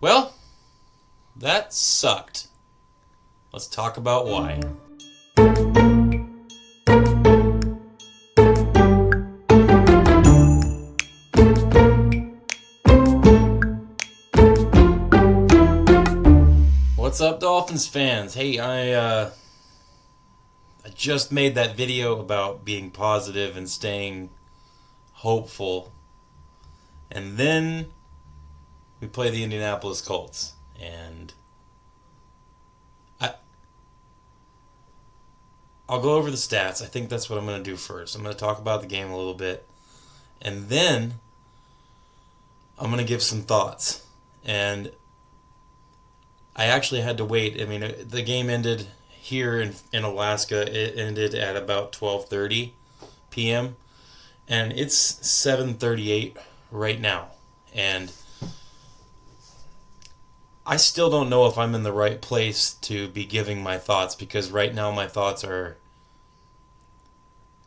Well, that sucked. Let's talk about why. What's up, Dolphins fans? Hey, I just made that video about being positive and staying hopeful, and then we play the Indianapolis Colts, and I I'll go over the stats. I think that's what I'm going to do first. I'm going to talk about the game a little bit, and then I'm going to give some thoughts. And I actually had to wait. I mean, the game ended here in Alaska. It ended at about 12:30 p.m. and it's 7:38 right now. And I still don't know if I'm in the right place to be giving my thoughts, because right now my thoughts are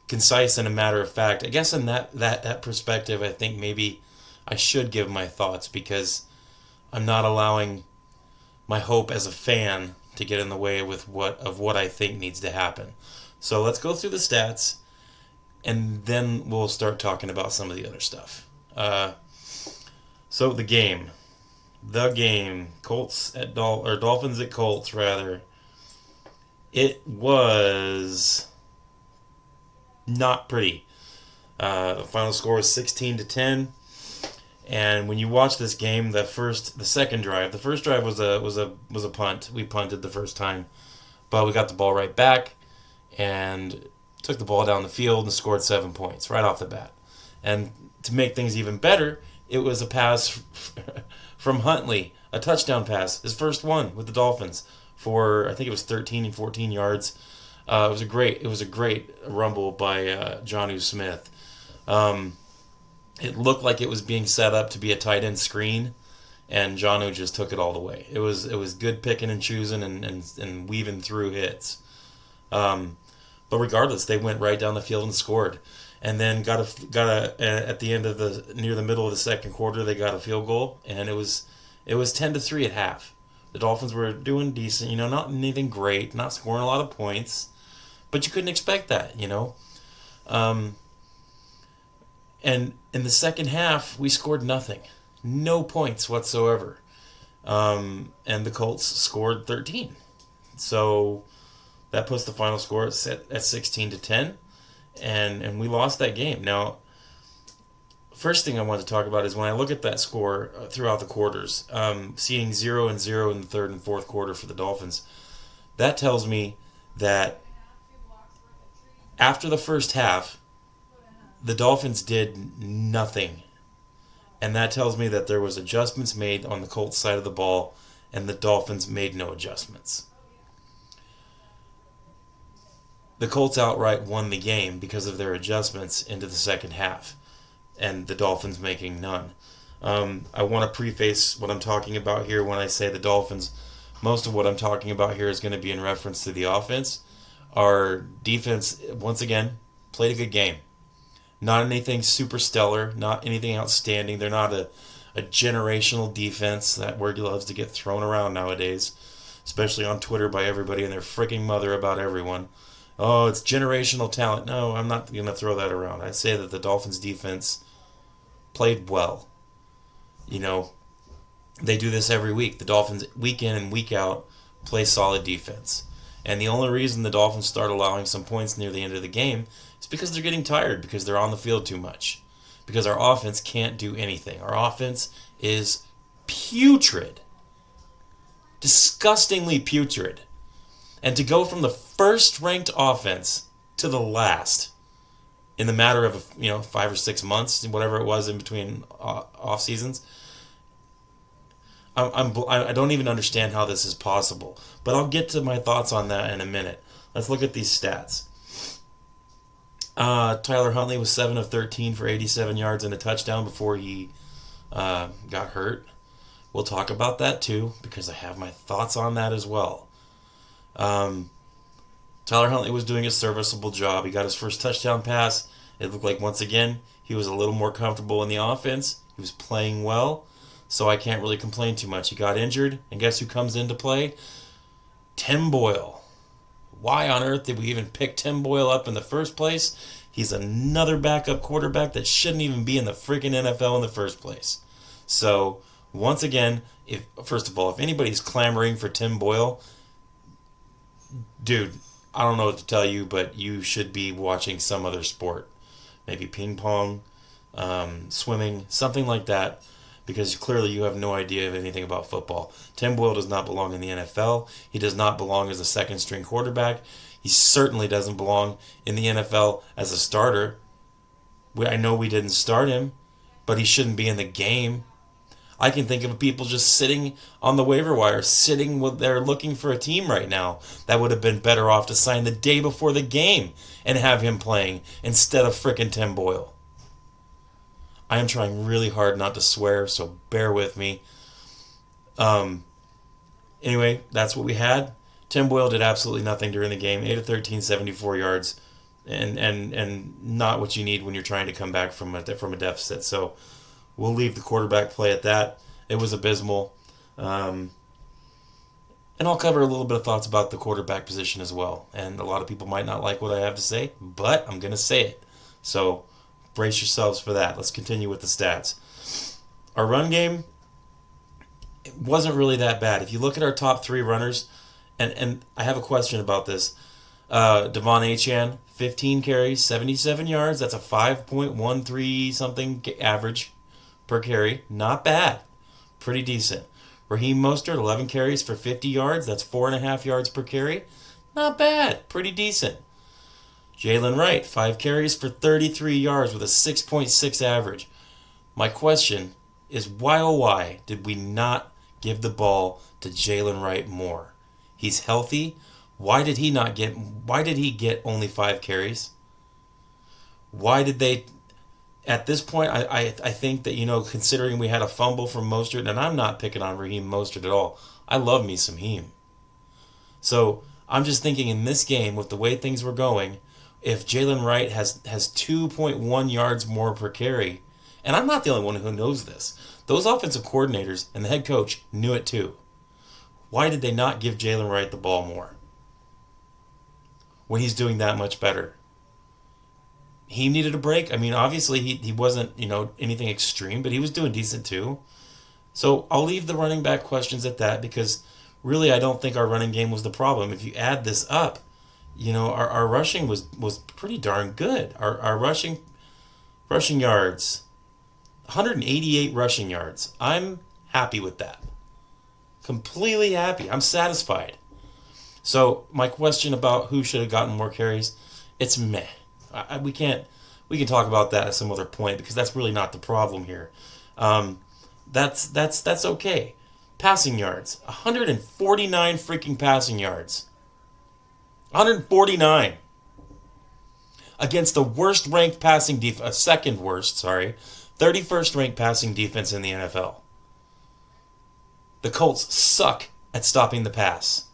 concise and a matter of fact. I guess in that perspective, I think maybe I should give my thoughts, because I'm not allowing my hope as a fan to get in the way with what I think needs to happen. So let's go through the stats, and then we'll start talking about some of the other stuff. So the game, Colts at or Dolphins at Colts rather. It was not pretty. The final score was 16-10. And when you watch this game, the second drive, the first drive was a punt. We punted the first time, but we got the ball right back and took the ball down the field and scored 7 points right off the bat. And to make things even better, it was a pass from Huntley, a touchdown pass, his first one with the Dolphins for, I think it was 13 and 14 yards. It was a great rumble by Jonnu Smith. It looked like it was being set up to be a tight end screen, and Jonnu just took it all the way. It was good picking and choosing and weaving through hits. But regardless, they went right down the field and scored, and then got a at the end of near the middle of the second quarter, they got a field goal, and it was 10-3 at half. The Dolphins were doing decent, not anything great, not scoring a lot of points, but you couldn't expect that. And in the second half, we scored nothing, no points whatsoever, and the Colts scored 13. So that puts the final score at 16-10, and we lost that game. Now, first thing I want to talk about is when I look at that score throughout the quarters, seeing 0-0 in the third and fourth quarter for the Dolphins, that tells me that after the first half, the Dolphins did nothing. And that tells me that there was adjustments made on the Colts side of the ball, and the Dolphins made no adjustments. The Colts outright won the game because of their adjustments into the second half, and the Dolphins making none. I want to preface what I'm talking about here when I say the Dolphins. Most of what I'm talking about here is going to be in reference to the offense. Our defense, once again, played a good game. Not anything super stellar, not anything outstanding. They're not a generational defense. That word loves to get thrown around nowadays, especially on Twitter by everybody and their freaking mother about everyone. Oh, it's generational talent. No, I'm not going to throw that around. I say that the Dolphins defense played well. They do this every week. The Dolphins, week in and week out, play solid defense. And the only reason the Dolphins start allowing some points near the end of the game is because they're getting tired, because they're on the field too much. Because our offense can't do anything. Our offense is putrid. Disgustingly putrid. And to go from the first-ranked offense to the last in the matter of 5 or 6 months, whatever it was in between off seasons, I don't even understand how this is possible. But I'll get to my thoughts on that in a minute. Let's look at these stats. Tyler Huntley was 7 of 13 for 87 yards and a touchdown before he got hurt. We'll talk about that too, because I have my thoughts on that as well. Tyler Huntley was doing a serviceable job. He got his first touchdown pass. It looked like, once again, he was a little more comfortable in the offense. He was playing well. so I can't really complain too much. He got injured, and guess who comes into play? Tim Boyle. Why on earth did we even pick Tim Boyle up in the first place? He's another backup quarterback that shouldn't even be in the freaking NFL in the first place. So, once again, first of all, if anybody's clamoring for Tim Boyle, dude, I don't know what to tell you, but you should be watching some other sport. Maybe ping pong, swimming, something like that, because clearly you have no idea of anything about football. Tim Boyle does not belong in the NFL. He does not belong as a second string quarterback. He certainly doesn't belong in the NFL as a starter. I know we didn't start him, but he shouldn't be in the game. I can think of people just sitting on the waiver wire, sitting with they're looking for a team right now that would have been better off to sign the day before the game and have him playing instead of frickin' Tim Boyle. I am trying really hard not to swear, so bear with me. Anyway, that's what we had. Tim Boyle did absolutely nothing during the game. 8 of 13, 74 yards, and not what you need when you're trying to come back from a deficit. So we'll leave the quarterback play at that. It was abysmal. And I'll cover a little bit of thoughts about the quarterback position as well. And a lot of people might not like what I have to say, but I'm going to say it. So brace yourselves for that. Let's continue with the stats. Our run game, it wasn't really that bad. If you look at our top three runners, and I have a question about this. Devon Achane, 15 carries, 77 yards. That's a 5.13 something average per carry. Not bad. Pretty decent. Raheem Mostert, 11 carries for 50 yards. That's 4.5 yards per carry. Not bad. Pretty decent. Jalen Wright, 5 carries for 33 yards with a 6.6 average. My question is why, oh why, did we not give the ball to Jalen Wright more? He's healthy. Why did he get only 5 carries? Why did they, at this point, I think that, considering we had a fumble from Mostert, and I'm not picking on Raheem Mostert at all. I love me some Heem. So I'm just thinking in this game, with the way things were going, if Jalen Wright has 2.1 yards more per carry, and I'm not the only one who knows this, those offensive coordinators and the head coach knew it too. Why did they not give Jalen Wright the ball more when he's doing that much better? He needed a break. I mean, obviously he wasn't, anything extreme, but he was doing decent too. So I'll leave the running back questions at that because really I don't think our running game was the problem. If you add this up, our rushing was pretty darn good. Our rushing yards, 188 rushing yards. I'm happy with that. Completely happy. I'm satisfied. So my question about who should have gotten more carries, it's meh. We can talk about that at some other point because that's really not the problem here. That's okay. Passing yards, 149 freaking passing yards. 149 against the worst ranked passing defense, second worst, 31st ranked passing defense in the NFL. The Colts suck at stopping the pass.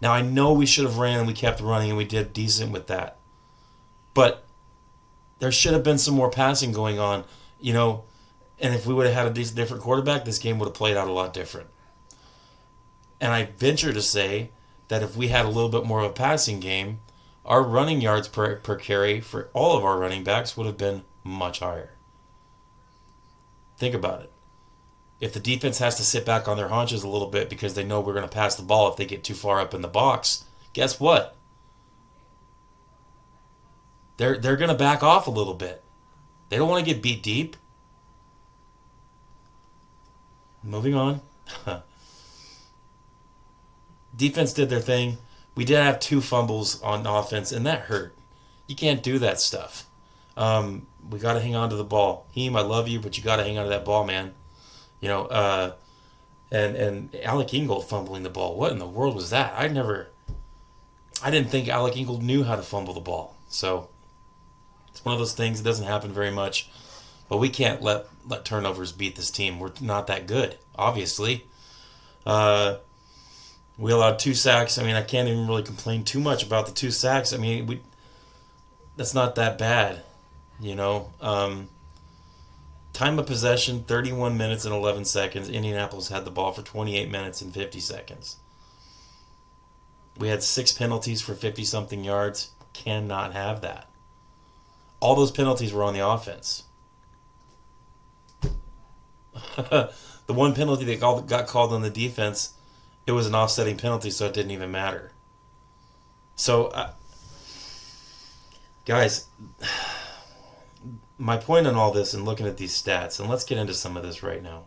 Now, I know we should have ran and we kept running and we did decent with that. But there should have been some more passing going on, and if we would have had a different quarterback, this game would have played out a lot different. And I venture to say that if we had a little bit more of a passing game, our running yards per carry for all of our running backs would have been much higher. Think about it. If the defense has to sit back on their haunches a little bit because they know we're going to pass the ball if they get too far up in the box, guess what? They're going to back off a little bit. They don't want to get beat deep. Moving on. Defense did their thing. We did have 2 fumbles on offense, and that hurt. You can't do that stuff. We got to hang on to the ball. Heem, I love you, but you got to hang on to that ball, man. And Alec Ingold fumbling the ball. What in the world was that? I didn't think Alec Ingold knew how to fumble the ball. So it's one of those things that doesn't happen very much. But we can't let turnovers beat this team. We're not that good, obviously. We allowed 2 sacks. I mean, I can't even really complain too much about the 2 sacks. I mean, that's not that bad, Time of possession, 31 minutes and 11 seconds. Indianapolis had the ball for 28 minutes and 50 seconds. We had 6 penalties for 50-something yards. Cannot have that. All those penalties were on the offense. The one penalty that got called on the defense, it was an offsetting penalty, so it didn't even matter. So, guys, my point on all this and looking at these stats, and let's get into some of this right now.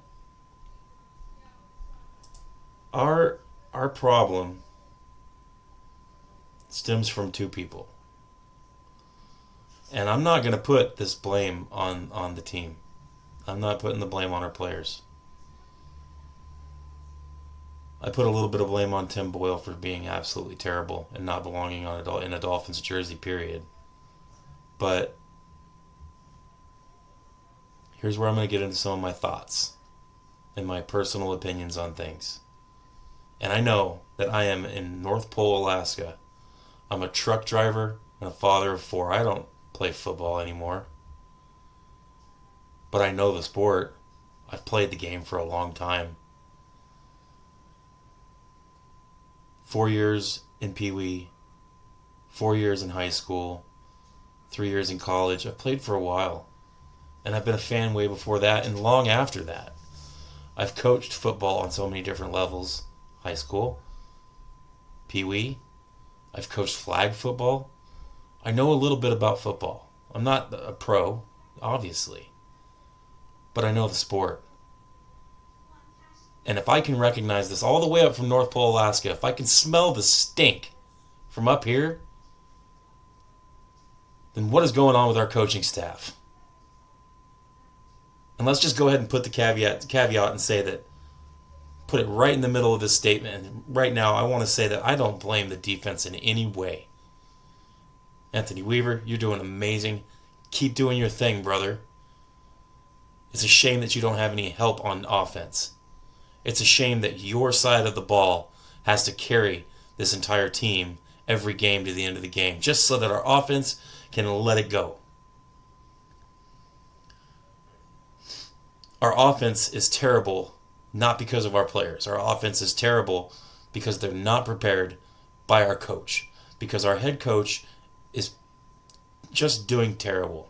Our problem stems from two people. And I'm not going to put this blame on the team. I'm not putting the blame on our players. I put a little bit of blame on Tim Boyle for being absolutely terrible and not belonging in a Dolphins jersey, period. But here's where I'm going to get into some of my thoughts and my personal opinions on things. And I know that I am in North Pole, Alaska. I'm a truck driver and a father of 4. I don't play football anymore. But I know the sport. I've played the game for a long time. 4 years in Pee Wee, 4 years in high school, 3 years in college. I've played for a while. And I've been a fan way before that and long after that. I've coached football on so many different levels. High school, Pee Wee. I've coached flag football. I know a little bit about football. I'm not a pro, obviously. But I know the sport. And if I can recognize this all the way up from North Pole, Alaska, if I can smell the stink from up here, then what is going on with our coaching staff? And let's just go ahead and put the caveat and say that, put it right in the middle of this statement. And right now, I want to say that I don't blame the defense in any way. Anthony Weaver, you're doing amazing. Keep doing your thing, brother. It's a shame that you don't have any help on offense. It's a shame that your side of the ball has to carry this entire team every game to the end of the game, just so that our offense can let it go. Our offense is terrible, not because of our players. Our offense is terrible because they're not prepared by our coach. Because our head coach is just doing terrible.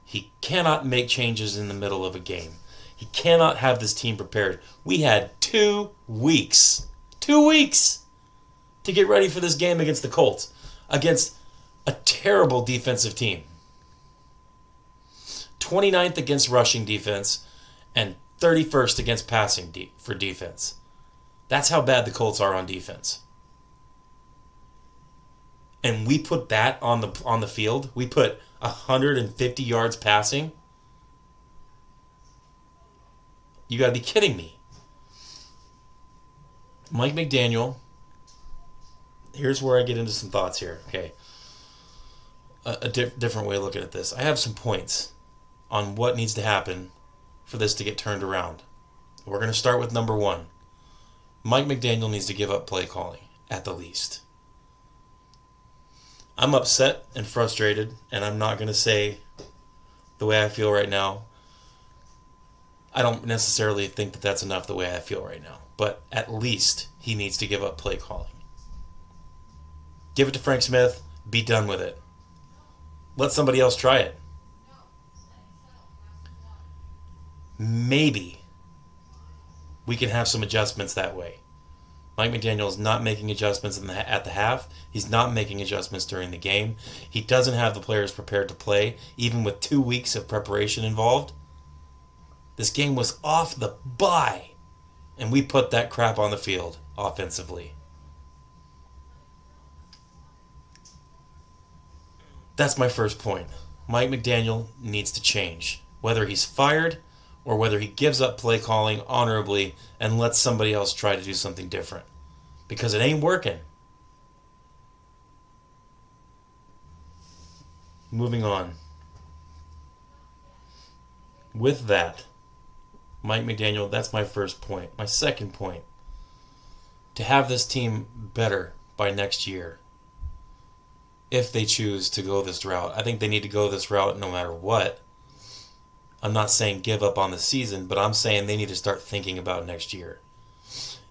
He cannot make changes in the middle of a game. He cannot have this team prepared. We had 2 weeks. 2 weeks to get ready for this game against the Colts. Against a terrible defensive team. 29th against rushing defense and 31st against passing for defense. That's how bad the Colts are on defense. And we put that on the field. We put 150 yards passing. You got to be kidding me. Mike McDaniel. Here's where I get into some thoughts here. Okay. A different way of looking at this. I have some points on what needs to happen for this to get turned around. We're going to start with number 1. Mike McDaniel needs to give up play calling, at the least. I'm upset and frustrated, and I'm not going to say the way I feel right now. I don't necessarily think that that's enough the way I feel right now, but at least he needs to give up play calling. Give it to Frank Smith, be done with it. Let somebody else try it. Maybe we can have some adjustments that way. Mike McDaniel is not making adjustments at the half. He's not making adjustments during the game. He doesn't have the players prepared to play, even with 2 weeks of preparation involved. This game was off the bye, and we put that crap on the field offensively. That's my first point. Mike McDaniel needs to change. Whether he's fired or whether he gives up play calling honorably and lets somebody else try to do something different. Because it ain't working. Moving on. With that, Mike McDaniel, that's my first point. My second point, to have this team better by next year, if they choose to go this route. I think they need to go this route no matter what. I'm not saying give up on the season, but I'm saying they need to start thinking about next year.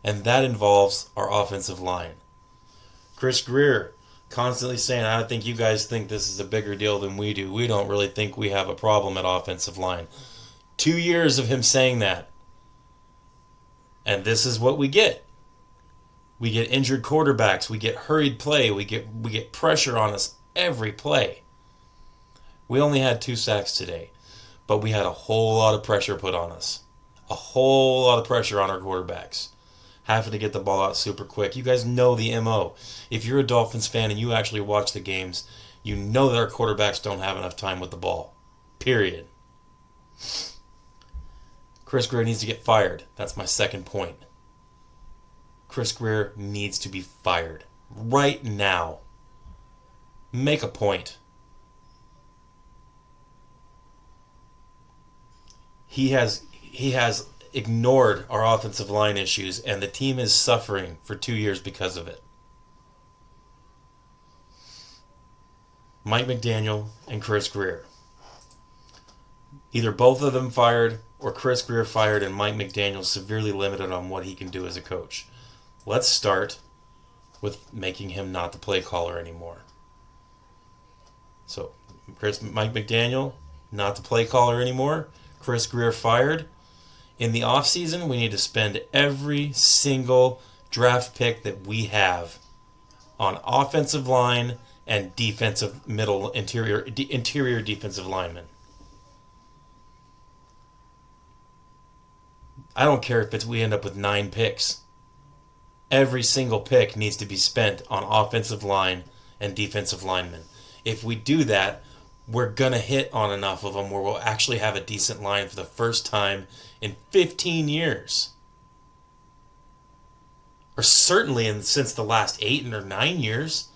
And that involves our offensive line. Chris Greer constantly saying, I think you guys think this is a bigger deal than we do. We don't really think we have a problem at offensive line. 2 years of him saying that. And this is what we get. We get injured quarterbacks. We get hurried play. We get pressure on us every play. We only had 2 sacks today, but we had a whole lot of pressure put on us. A whole lot of pressure on our quarterbacks. Having to get the ball out super quick. You guys know the MO. If you're a Dolphins fan and you actually watch the games, you know that our quarterbacks don't have enough time with the ball. Period. Chris Greer needs to get fired. That's my second point. Chris Greer needs to be fired. Right now. Make a point. He has ignored our offensive line issues, and the team is suffering for 2 years because of it. Mike McDaniel and Chris Greer. Either both of them fired, or Chris Greer fired and Mike McDaniel severely limited on what he can do as a coach. Let's start with making him not the play caller anymore. So, Mike McDaniel, not the play caller anymore. Chris Greer fired. In the offseason, we need to spend every single draft pick that we have on offensive line and defensive interior defensive linemen. I don't care if we end up with 9 picks. Every single pick needs to be spent on offensive line and defensive linemen. If we do that, we're going to hit on enough of them where we'll actually have a decent line for the first time in 15 years. Or certainly since the last 8 or 9 years.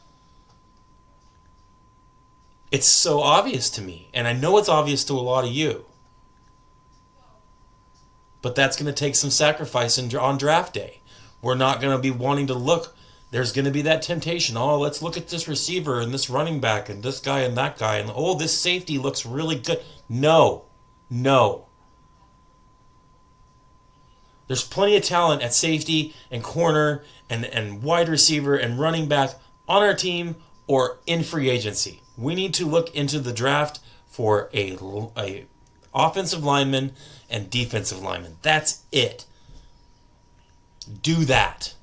It's so obvious to me, and I know it's obvious to a lot of you. But that's going to take some sacrifice on draft day. We're not going to be wanting to look. There's going to be that temptation. Oh, let's look at this receiver and this running back and this guy and that guy. And oh, this safety looks really good. No. There's plenty of talent at safety and corner and wide receiver and running back on our team or in free agency. We need to look into the draft for a offensive lineman and defensive lineman. That's it. Do that.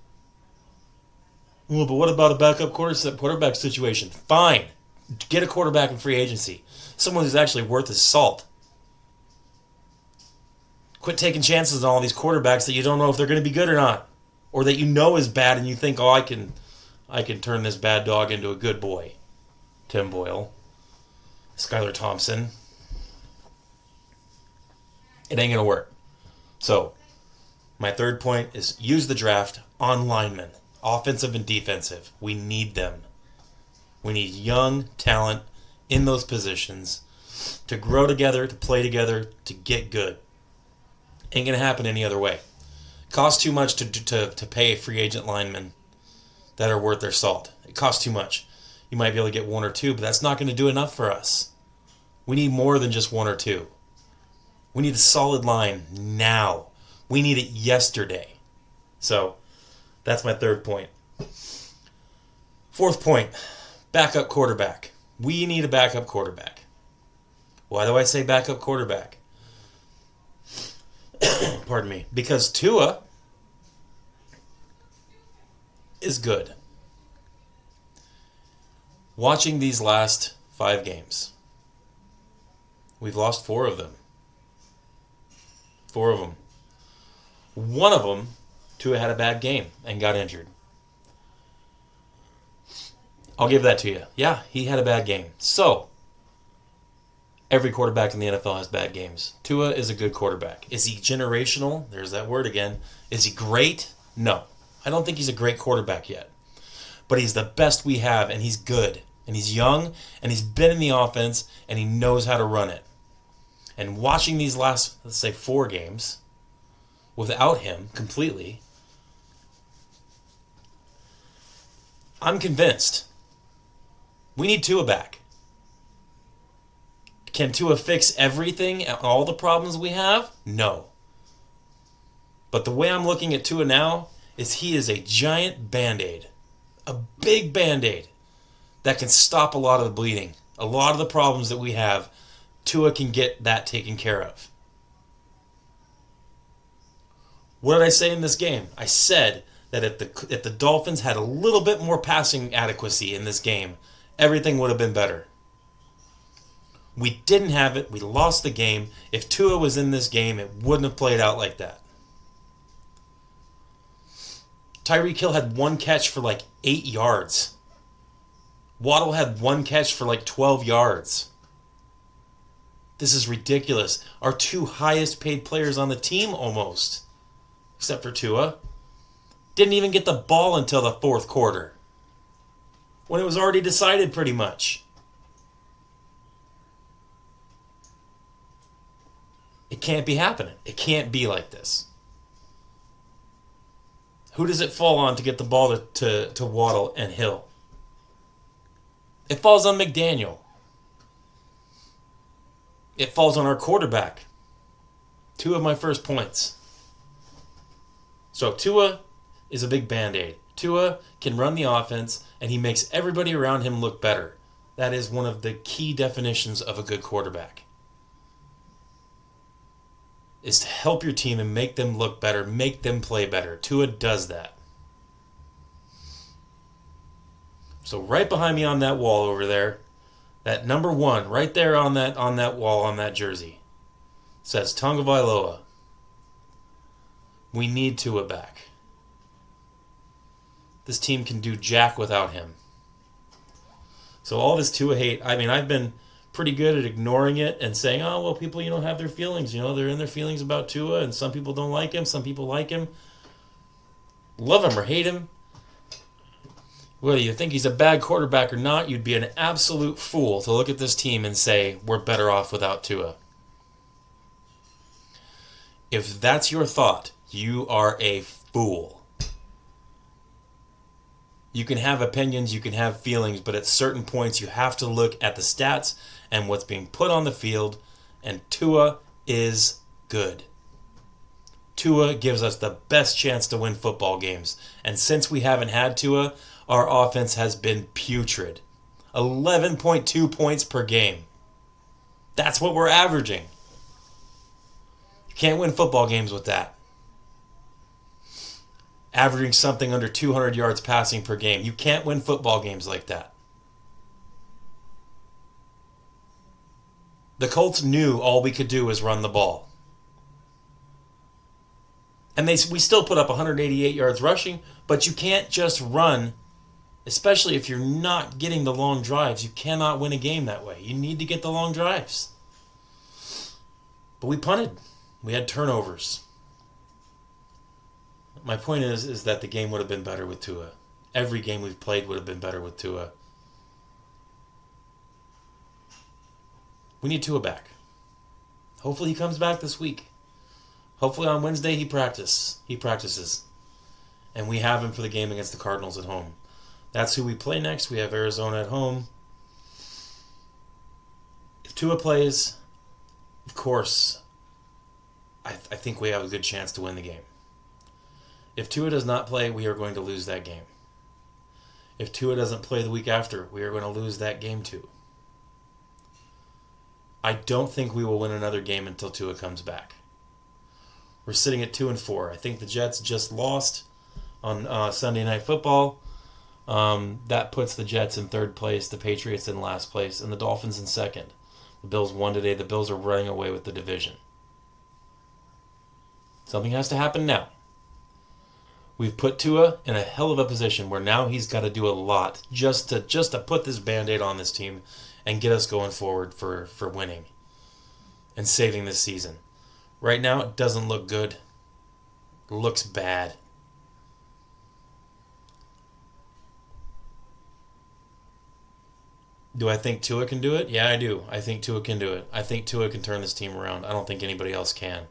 Well, but what about a backup quarterback situation? Fine. Get a quarterback in free agency. Someone who's actually worth his salt. Quit taking chances on all these quarterbacks that you don't know if they're going to be good or not. Or that you know is bad and you think, oh, I can turn this bad dog into a good boy. Tim Boyle. Skylar Thompson. It ain't going to work. So, my third point is use the draft on linemen. Offensive and defensive. We need them. We need young talent in those positions to grow together, to play together, to get good. Ain't going to happen any other way. Costs too much to pay free agent linemen that are worth their salt. It costs too much. You might be able to get 1 or 2, but that's not going to do enough for us. We need more than just 1 or 2. We need a solid line now. We need it yesterday. So, that's my third point. Fourth point, backup quarterback. We need a backup quarterback. Why do I say backup quarterback? Pardon me. Because Tua is good. Watching these last 5 games, we've lost 4 of them. 4 of them. One of them, Tua had a bad game and got injured. I'll give that to you. Yeah, he had a bad game. So, every quarterback in the NFL has bad games. Tua is a good quarterback. Is he generational? There's that word again. Is he great? No. I don't think he's a great quarterback yet. But he's the best we have, and he's good. And he's young, and he's been in the offense, and he knows how to run it. And watching these last, let's say, 4 games without him completely, I'm convinced we need Tua back. Can Tua fix everything, all the problems we have? No. But the way I'm looking at Tua now is he is a giant Band-Aid. A big Band-Aid that can stop a lot of the bleeding. A lot of the problems that we have, Tua can get that taken care of. What did I say in this game? I said that if the Dolphins had a little bit more passing adequacy in this game, everything would have been better. We didn't have it. We lost the game. If Tua was in this game, it wouldn't have played out like that. Tyreek Hill had one catch for like 8 yards. Waddle had one catch for like 12 yards. This is ridiculous. Our two highest paid players on the team almost, except for Tua, didn't even get the ball until the fourth quarter, when it was already decided pretty much. It can't be happening. It can't be like this. Who does it fall on to get the ball to Waddle and Hill? It falls on McDaniel. It falls on our quarterback. 2 of my first points. So Tua is a big Band-Aid. Tua can run the offense, and he makes everybody around him look better. That is one of the key definitions of a good quarterback. Is to help your team and make them look better, make them play better. Tua does that. So right behind me on that wall over there, that number 1, right there on that wall, on that jersey, says Tagovailoa. We need Tua back. This team can do jack without him. So all this Tua hate, I mean, I've been pretty good at ignoring it and saying, oh, well, people, have their feelings. They're in their feelings about Tua, and some people don't like him, some people like him. Love him or hate him. Whether you think he's a bad quarterback or not, you'd be an absolute fool to look at this team and say, we're better off without Tua. If that's your thought, you are a fool. You can have opinions, you can have feelings, but at certain points you have to look at the stats and what's being put on the field, and Tua is good. Tua gives us the best chance to win football games. And since we haven't had Tua, our offense has been putrid. 11.2 points per game. That's what we're averaging. You can't win football games with that. Averaging something under 200 yards passing per game. You can't win football games like that. The Colts knew all we could do was run the ball. And we still put up 188 yards rushing, but you can't just run, especially if you're not getting the long drives. You cannot win a game that way. You need to get the long drives. But we punted. We had turnovers. My point is that the game would have been better with Tua. Every game we've played would have been better with Tua. We need Tua back. Hopefully he comes back this week. Hopefully on Wednesday he practices. And we have him for the game against the Cardinals at home. That's who we play next. We have Arizona at home. If Tua plays, of course, I think we have a good chance to win the game. If Tua does not play, we are going to lose that game. If Tua doesn't play the week after, we are going to lose that game too. I don't think we will win another game until Tua comes back. We're sitting at 2-4. I think the Jets just lost on Sunday Night Football. That puts the Jets in third place, the Patriots in last place, and the Dolphins in second. The Bills won today. The Bills are running away with the division. Something has to happen now. We've put Tua in a hell of a position where now he's got to do a lot just to put this Band-Aid on this team and get us going forward for winning and saving this season. Right now, it doesn't look good. It looks bad. Do I think Tua can do it? Yeah, I do. I think Tua can do it. I think Tua can turn this team around. I don't think anybody else can.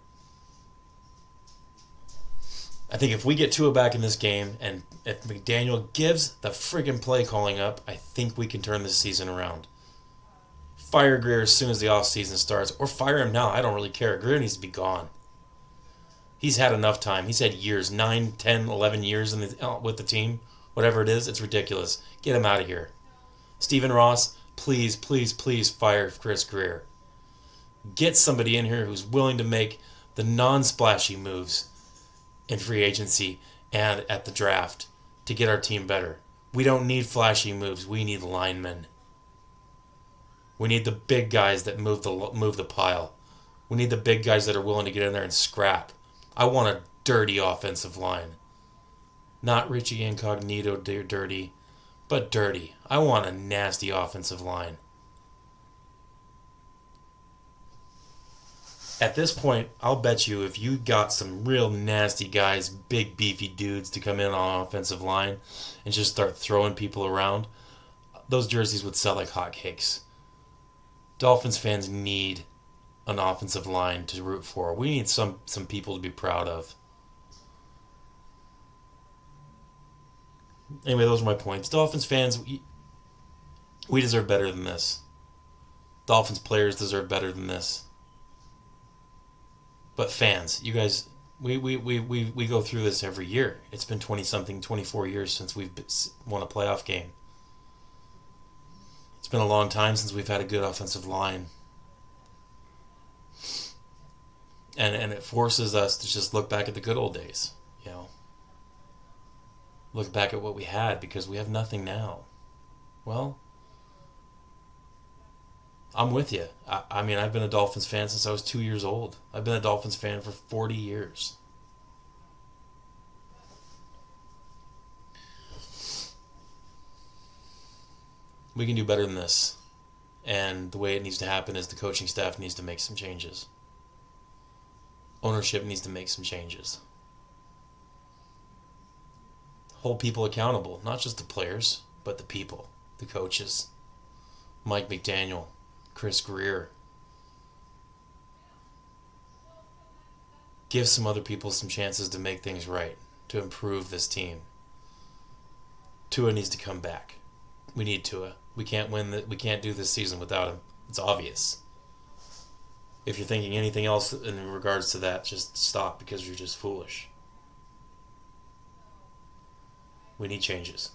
I think if we get Tua back in this game and if McDaniel gives the friggin' play calling up, I think we can turn this season around. fire Greer as soon as the offseason starts, or fire him now. I don't really care. Greer needs to be gone. He's had enough time. He's had years, 9, 10, 11 years with the team. Whatever it is, it's ridiculous. Get him out of here. Stephen Ross, please, please, please fire Chris Greer. Get somebody in here who's willing to make the non-splashy moves in free agency and at the draft to get our team better. We don't need flashy moves. We need linemen. We need the big guys that move the pile. We need the big guys that are willing to get in there and scrap. I want a dirty offensive line. Not Richie Incognito dirty, but dirty. I want a nasty offensive line. At this point, I'll bet you if you got some real nasty guys, big beefy dudes to come in on offensive line and just start throwing people around, those jerseys would sell like hotcakes. Dolphins fans need an offensive line to root for. We need some people to be proud of. Anyway, those are my points. Dolphins fans, we deserve better than this. Dolphins players deserve better than this. But fans, you guys, we go through this every year. It's been 20-something, 24 years since we've won a playoff game. It's been a long time since we've had a good offensive line. And it forces us to just look back at the good old days, you know. Look back at what we had because we have nothing now. Well, I'm with you. I mean, I've been a Dolphins fan since I was 2 years old. I've been a Dolphins fan for 40 years. We can do better than this. And the way it needs to happen is the coaching staff needs to make some changes. Ownership needs to make some changes. Hold people accountable, not just the players, but the people, the coaches. Mike McDaniel, Chris Greer. Give some other people some chances to make things right, to improve this team. Tua needs to come back. We need Tua. We can't we can't do this season without him. It's obvious. If you're thinking anything else in regards to that, just stop because you're just foolish. We need changes.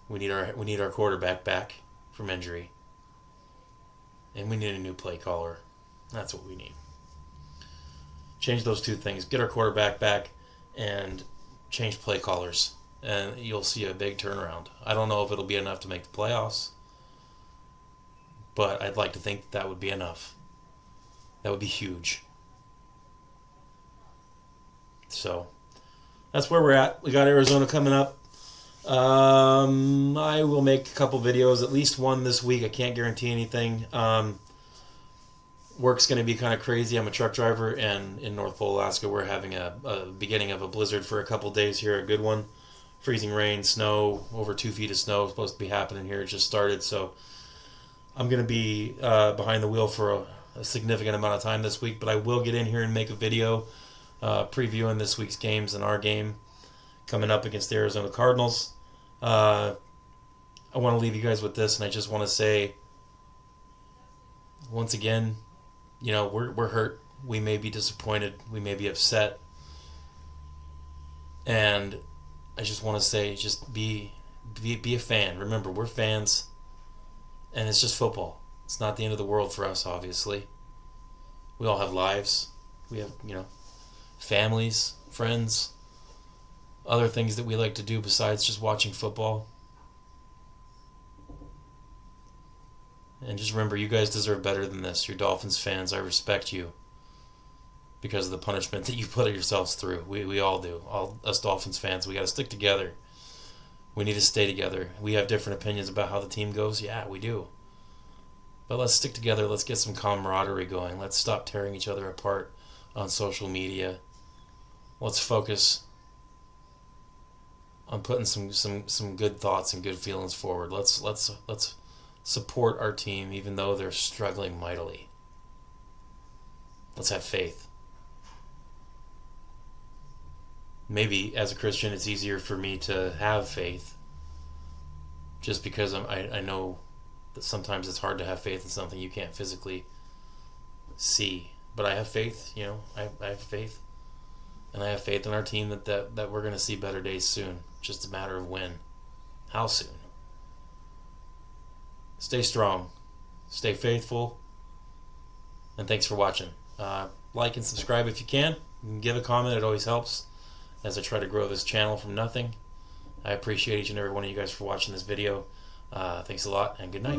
We need our quarterback back from injury. And we need a new play caller. That's what we need. Change those two things. Get our quarterback back and change play callers. And you'll see a big turnaround. I don't know if it'll be enough to make the playoffs. But I'd like to think that would be enough. That would be huge. So, that's where we're at. We got Arizona coming up. I will make a couple videos, at least one this week. I can't guarantee anything. Work's going to be kind of crazy. I'm a truck driver, and in North Pole, Alaska, we're having a beginning of a blizzard for a couple days here, a good one. Freezing rain, snow, over 2 feet of snow supposed to be happening here. It just started, so I'm going to be behind the wheel for a significant amount of time this week, but I will get in here and make a video previewing this week's games and our game coming up against the Arizona Cardinals. I want to leave you guys with this, and I just want to say, once again, you know, we're hurt. We may be disappointed. We may be upset. And I just want to say, just be a fan. Remember, we're fans, and it's just football. It's not the end of the world for us, obviously. We all have lives. We have, you know, families, friends, other things that we like to do besides just watching football. And just remember, you guys deserve better than this. You're Dolphins fans. I respect you because of the punishment that you put yourselves through. We all do. All us Dolphins fans, we got to stick together. We need to stay together. We have different opinions about how the team goes. Yeah, we do. But let's stick together. Let's get some camaraderie going. Let's stop tearing each other apart on social media. Let's focus on putting some good thoughts and good feelings forward. Let's support our team even though they're struggling mightily. Let's have faith. Maybe as a Christian it's easier for me to have faith just because I know that sometimes it's hard to have faith in something you can't physically see. But I have faith, I have faith. And I have faith in our team that we're going to see better days soon. Just a matter of when. How soon. Stay strong. Stay faithful. And thanks for watching. Like and subscribe if you can. Give a comment. It always helps as I try to grow this channel from nothing. I appreciate each and every one of you guys for watching this video. Thanks a lot, and good night.